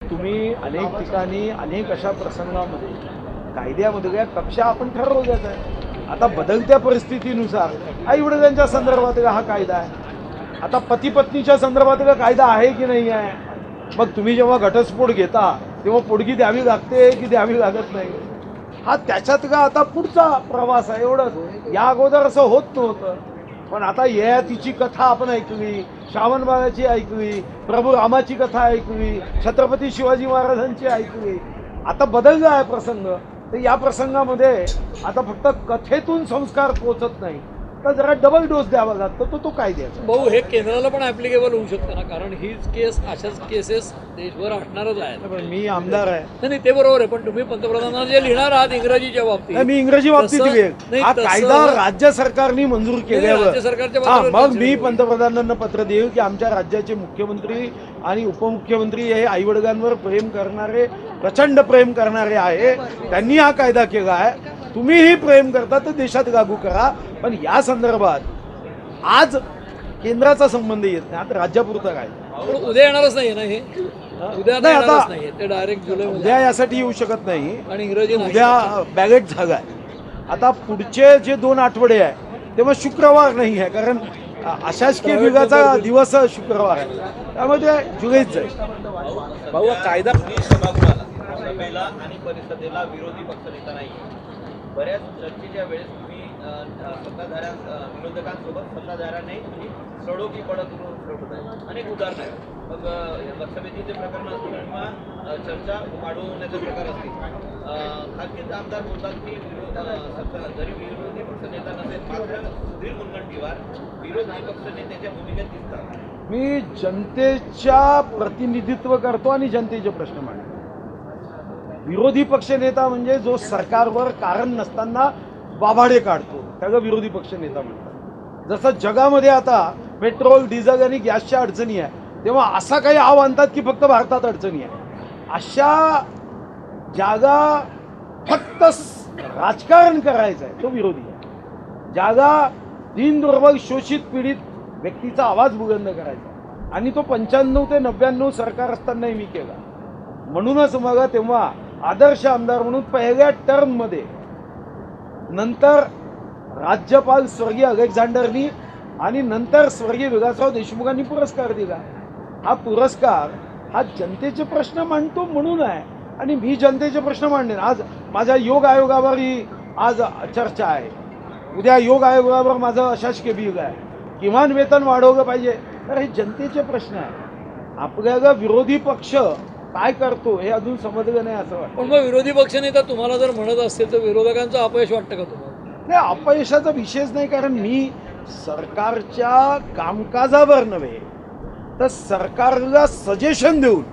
तुम्ही अनेक ठिकाणी अनेक अशा प्रसंगामध्ये कायद्यामध्ये कक्षा आपण ठरवल्याच आहे. आता बदलत्या परिस्थितीनुसार आई वडिलांच्या संदर्भात हा कायदा आहे. आता पती पत्नीच्या संदर्भात कायदा आहे की नाही आहे. मग तुम्ही जेव्हा घटस्फोट घेता तेव्हा पोटगी द्यावी लागते की द्यावी लागत नाही. हा त्याच्यात का आता पुढचा प्रवास आहे एवढंच. या अगोदर असं होत नव्हतं. पण आता ययातीची कथा आपण ऐकली, श्रावणबाळाची ऐकली, प्रभू रामाची कथा ऐकली, छत्रपती शिवाजी महाराजांची ऐकली. आता बदलला आहे प्रसंग. तर या प्रसंगामध्ये आता फक्त कथेतून संस्कार पोहोचत नाही तर जरा डबल डोस द्यावा लागतो. तो काय द्यायचा. भाऊ हे केंद्राला पण ऍप्लिकेबल होऊ शकतं ना, कारण हीच केस अशाच केसेस देशभर असणारच आहेत. पण मी आमदार आहे. नाही ते बरोबर आहे, पण तुम्ही पंतप्रधानांना जे लिहिणार आहात इंग्रजीच्या बाबतीत, मी इंग्रजी बाबतीत नाही, हा तसं- कायदा राज्य सरकारने मंजूर केल्यावर राज्य सरकारच्या हा बाजूला मग मी पंतप्रधानांना पत्र देऊ की आमच्या राज्याचे मुख्यमंत्री आणि उपमुख्यमंत्री हे आईवडिलांवर प्रेम करणारे, प्रचंड प्रेम करणारे आहे. त्यांनी हा कायदा केला आहे. तुम्हीही प्रेम करता तर देशात लागू करा. पण या संदर्भात आज केंद्राचा संबंध येत नाही. आता राज्यापुरता काय पण उद्या येणारच नाही ना हे. उद्या नाही, येणारच आता- नाही ते डायरेक्ट जुलै उद्या यासाठी येऊ शकत नाही. आणि इंग्रजी नाही. उद्या बॅगेट झालाय. आता पुढचे जे 2 आठवडे आहे तेव्हा शुक्रवार नाही आहे, कारण अशासकीय विभागाचा दिवस शुक्रवार आहे. त्यामध्ये जुलैच जाईल. भाऊ कायदा सभागृहाला सभेला आणि परिषदेला विरोधी पक्षनेता नाही. बऱ्याच चर्चेच्या वेळेस तुम्ही विरोधकांसोबत सत्ताधाऱ्यांनी सडोकी पडत ठेवत आहे. अनेक उदाहरणं आहेत. मग लक्षवेधीचे प्रकरण असतील किंवा चर्चा वाढवण्याचे प्रकार असतील. खासगी आमदार बोलतात की जरी विरोधी पक्षनेता नसेल मात्र सुधीर मुनगंटीवार विरोधी पक्षनेत्याच्या भूमिकेत दिसतात. मी जनतेच्या प्रतिनिधित्व करतो आणि जनतेचे प्रश्न मांडतो. विरोधी पक्षनेता म्हणजे जो सरकारवर कारण नसताना बाभाडे काढतो त्याला विरोधी पक्षनेता म्हणतात. जसं जगामध्ये आता पेट्रोल, डिझेल आणि गॅसच्या अडचणी आहे, तेव्हा असा काही आव आणतात की फक्त भारतात अडचणी आहे. अशा जागा फक्त राजकारण करायचं आहे तो विरोधी आहे. जागा दीन दुर्बल शोषित पीडित व्यक्तीचा आवाज बुलंद करायचा आणि तो 95 ते 99 सरकार असतानाही मी केला. म्हणूनच मग तेव्हा आदर्श आमदार म्हणून पहिल्या टर्ममध्ये नंतर राज्यपाल स्वर्गीय अलेक्झांडरनी आणि नंतर स्वर्गीय विलासराव देशमुखांनी पुरस्कार दिला. हा पुरस्कार हा जनतेचे प्रश्न मांडतो म्हणून आहे आणि मी जनतेचे प्रश्न मांडेन. आज माझ्या योग आयोगावरही आज चर्चा आहे. उद्या योग आयोगावर माझं अशासकीय बिल आहे. किमान वेतन वाढवलं पाहिजे. तर हे जनतेचे प्रश्न आहे. आपल्याला विरोधी पक्ष काय करतो हे अजून समजलं नाही असं वाटतं. पण मग विरोधी पक्षनेता तुम्हाला जर म्हणत असेल तर विरोधकांचं अपयश वाटतं का तुम्हाला? नाही, अपयशाचा विषयच नाही. कारण मी सरकारच्या कामकाजावर नव्हे तर सरकारला सजेशन देऊन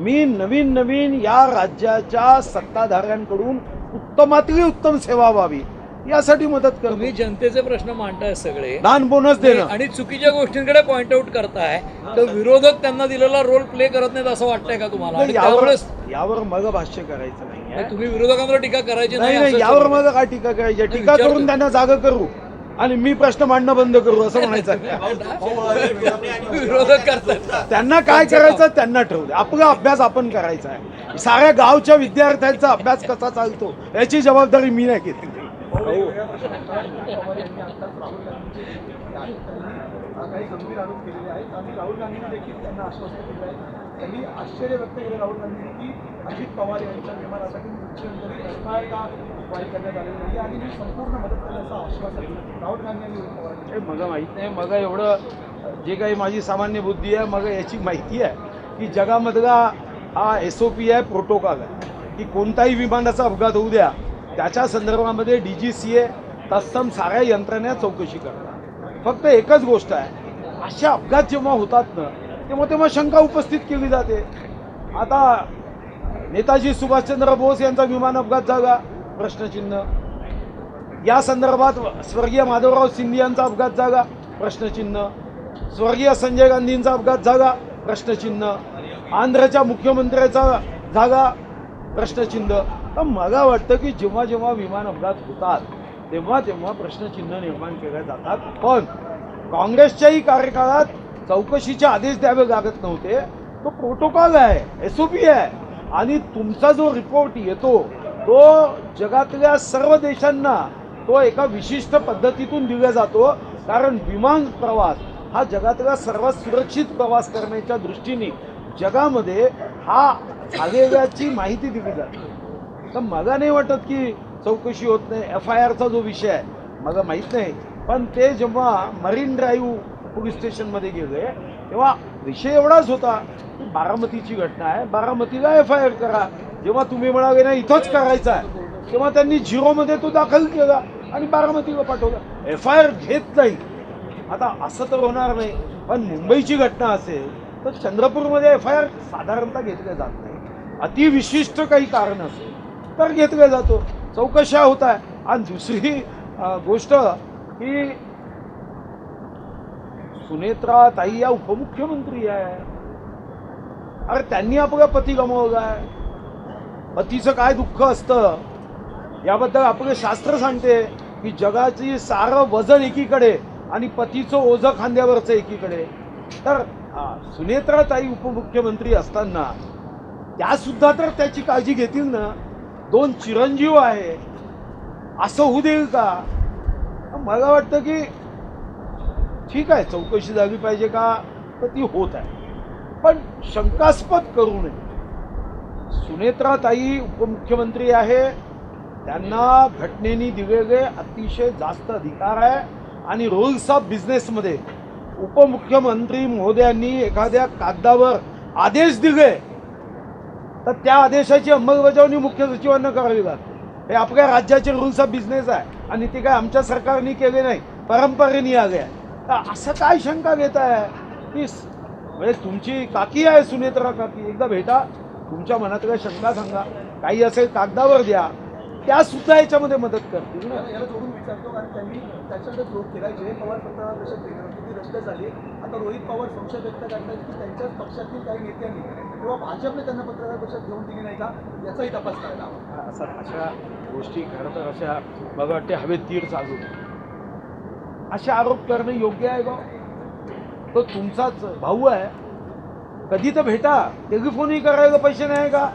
मी नवीन या राज्याच्या सत्ताधाऱ्यांकडून उत्तमातली उत्तम सेवा व्हावी यासाठी मदत करतो. तुम्ही जनतेचे प्रश्न मांडताय सगळे दान बोनस देणं आणि चुकीच्या गोष्टींकडे पॉइंट आउट करताय, तर विरोधक त्यांना दिलेला रोल प्ले करत नाहीत असं वाटतंय का तुम्हाला? आणि त्यावेळेस यावर मग भाष्य करायचं नाही. तुम्ही विरोधकांवर टीका करायची नाही असं यावर चाललंय. मग काय टीका करायची. टीका विचार करून त्यांना जागा करू आणि मी प्रश्न मांडणं बंद करू असं म्हणायचं. विरोधक करतात. त्यांना काय करायचं त्यांना ठरवू दे. आपला अभ्यास आपण करायचा आहे. साऱ्या गावच्या विद्यार्थ्यांचा अभ्यास कसा चालतो याची जबाबदारी मी नाही घेतली. काही गंभीर आरोप केलेले आहेत आणि राहुल गांधींनी देखील त्यांना आश्वस्त केलं आहे. त्यांनी आश्चर्य व्यक्त केलं राहुल गांधींनी की अजित पवार यांच्या विमानासाठी मुख्यमंत्री एफआयआर फाईल करण्यात आलेली नाही आणि मी संपूर्ण मदत करण्याचं आश्वासन राहुल गांधी यांनी उद्धव पवारांनी हे मला माहीत नाही. मग एवढं जे काही माझी सामान्य बुद्धी आहे मग याची माहिती आहे की जगामधला हा SOP आहे, प्रोटोकॉल आहे की कोणताही विमानाचा अपघात होऊ द्या त्याच्या संदर्भामध्ये DGCA तत्सम साऱ्या यंत्रणा चौकशी करतात. फक्त एकच गोष्ट आहे, अशा अपघात जेव्हा होतात ना तेव्हा शंका उपस्थित केली जाते. आता नेताजी सुभाषचंद्र बोस यांचा विमान अपघात झाला प्रश्नचिन्ह. या संदर्भात स्वर्गीय माधवराव सिंधिया यांचा अपघात झाला प्रश्नचिन्ह. स्वर्गीय संजय गांधींचा अपघात झाला प्रश्नचिन्ह. आंध्रच्या मुख्यमंत्र्याचा झाला प्रश्नचिन्ह. तर मला वाटतं की जेव्हा विमान अपघात होतात तेव्हा प्रश्नचिन्ह निर्माण केले जातात. पण काँग्रेसच्याही कार्यकाळात चौकशीचे आदेश द्यावे लागत नव्हते. तो प्रोटोकॉल आहे, SOP आहे. आणि तुमचा जो रिपोर्ट येतो तो जगातल्या सर्व देशांना तो एका विशिष्ट पद्धतीतून दिला जातो. कारण विमान प्रवास हा जगातला सर्वात सुरक्षित प्रवास करण्याच्या दृष्टीने जगामध्ये हा झालेल्याची माहिती दिली जाते. तर मला नाही वाटत की चौकशी होत नाही. FIRचा जो विषय आहे मला माहीत नाही, पण ते जेव्हा मरीन ड्राईव्ह पोलीस स्टेशनमध्ये गेले तेव्हा विषय एवढाच होता की बारामतीची घटना आहे, बारामतीला FIR करा. जेव्हा तुम्ही म्हणाले ना इथंच करायचं आहे तेव्हा त्यांनी 0मध्ये तो दाखल केला आणि बारामतीला पाठवला. FIR घेत नाही. आता असं तर होणार नाही, पण मुंबईची घटना असेल तर चंद्रपूरमध्ये FIR साधारणतः घेतल्या जात नाही. अतिविशिष्ट काही कारण असेल तर घेतला जातो, चौकशा होत आहे. आणि दुसरी गोष्ट की सुनेत्रा ताई या उपमुख्यमंत्री आहे. अरे त्यांनी आपला पती गमावला आहे. पतीचं काय दुःख असतं याबद्दल आपलं शास्त्र सांगते की जगाची सारं वजन एकीकडे आणि पतीचं ओझं खांद्यावरचं एकीकडे. तर सुनेत्रा ताई उपमुख्यमंत्री असताना त्या सुद्धा तर त्याची काळजी घेतील ना. 2 चिरंजीव आहे, असं होऊ देईल का? मला वाटतं की ठीक आहे, चौकशी झाली पाहिजे का, तर ती होत आहे, पण शंकास्पद करू नये. सुनेत्रा ताई उपमुख्यमंत्री आहे, त्यांना घटनेने दिलेले अतिशय जास्त अधिकार आहे. आणि रूल्स ऑफ बिझनेसमध्ये उपमुख्यमंत्री महोदयांनी एखाद्या कागदावर आदेश दिले तर त्या आदेशाची अंमलबजावणी मुख्य सचिवांना करावी लागते. हे आपल्या राज्याचे रूल्स ऑफ बिझनेस आहे आणि ते काय आमच्या सरकारने केले नाही, परंपरेने आले आहे. तर असं काय शंका घेत आहे की म्हणजे तुमची काकी आहे सुनेत्रा काकी, एकदा भेटा, तुमच्या मनातल्या शंका सांगा, काही असेल कागदावर द्या, त्या सुद्धा याच्यामध्ये मदत करतील ना. याला जोडून विचारतो कारण त्यांनी त्याच्याकडे जोड केला. जयंत पवार पत्रकार परिषद ती रद्द झाली. आता रोहित पवार संशय व्यक्त करतात की त्यांच्याच पक्षातील काही नेत्यांनी किंवा भाजपने त्यांना पत्रकार परिषद घेऊन दिली नाही का, याचाही तपास करायला हवा. अशा गोष्टी खरं तर अशा मला वाटते हवेत तीर चालू, असे आरोप करणं योग्य आहे का? तो तुमचाच भाऊ आहे, कधी तर भेटा, टेलिफोनही करायला पैसे नाही का?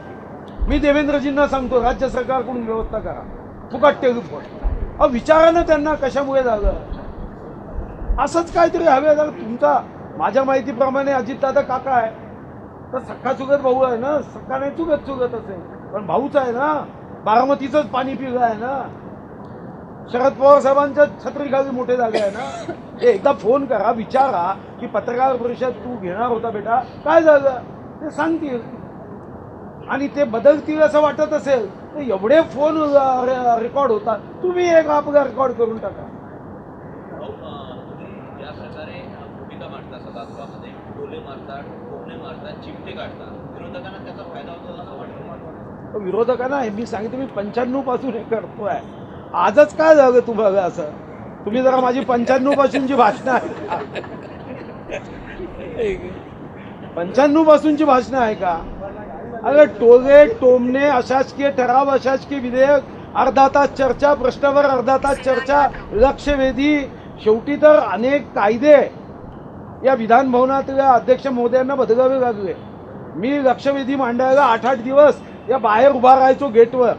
मी देवेंद्रजींना सांगतो राज्य सरकारकडून व्यवस्था करा, फुकट टेलिफोन. विचारा ना त्यांना कशामुळे झालं. असंच काहीतरी हवे. जर तुमचा माझ्या माहितीप्रमाणे अजितदादा काका आहे तर सख्खा चुकत भाऊ आहे ना, सख्खा नाही चुकत असेल पण भाऊच आहे ना. बारामतीचंच पाणी पिलं आहे ना, शरद पवार साहेबांच्या छत्रीखाली मोठे झाले आहे ना. एकदा फोन करा, विचारा की पत्रकार परिषद तू घेणार होता बेटा, काय झालं ते सांगतील आणि ते बदलतील असं वाटत असेल तर एवढे फोन रेकॉर्ड होतात, तुम्ही एक आपला रेकॉर्ड करून टाका. तुम्ही ज्या प्रकारे भूमिका मांडता सभागृहामध्ये, टोले मारतात, टोमणे मारतात, चिमटे काढतात, विरोधकांना त्याचा फायदा होतो असं वाटतं? विरोधकांना मी सांगितलं, मी 95 पासून हे करतोय. आजच काय झालं तुम्हाला असं? तुम्ही जरा माझी 95 पासूनची भाषणं आहे 95 पासूनची भाषणं आहे का? अरे टोले टोमणे, अशासकीय ठराव, अशासकीय विधेयक, अर्धा तास चर्चा, प्रश्नावर अर्धा तास चर्चा, लक्षवेधी, शेवटी तर अनेक कायदे या विधान भवनातल्या अध्यक्ष महोदयांना बदलावे लागले. मी लक्षवेधी मांडायला 8-8 दिवस या बाहेर उभा राहायचो गेटवर.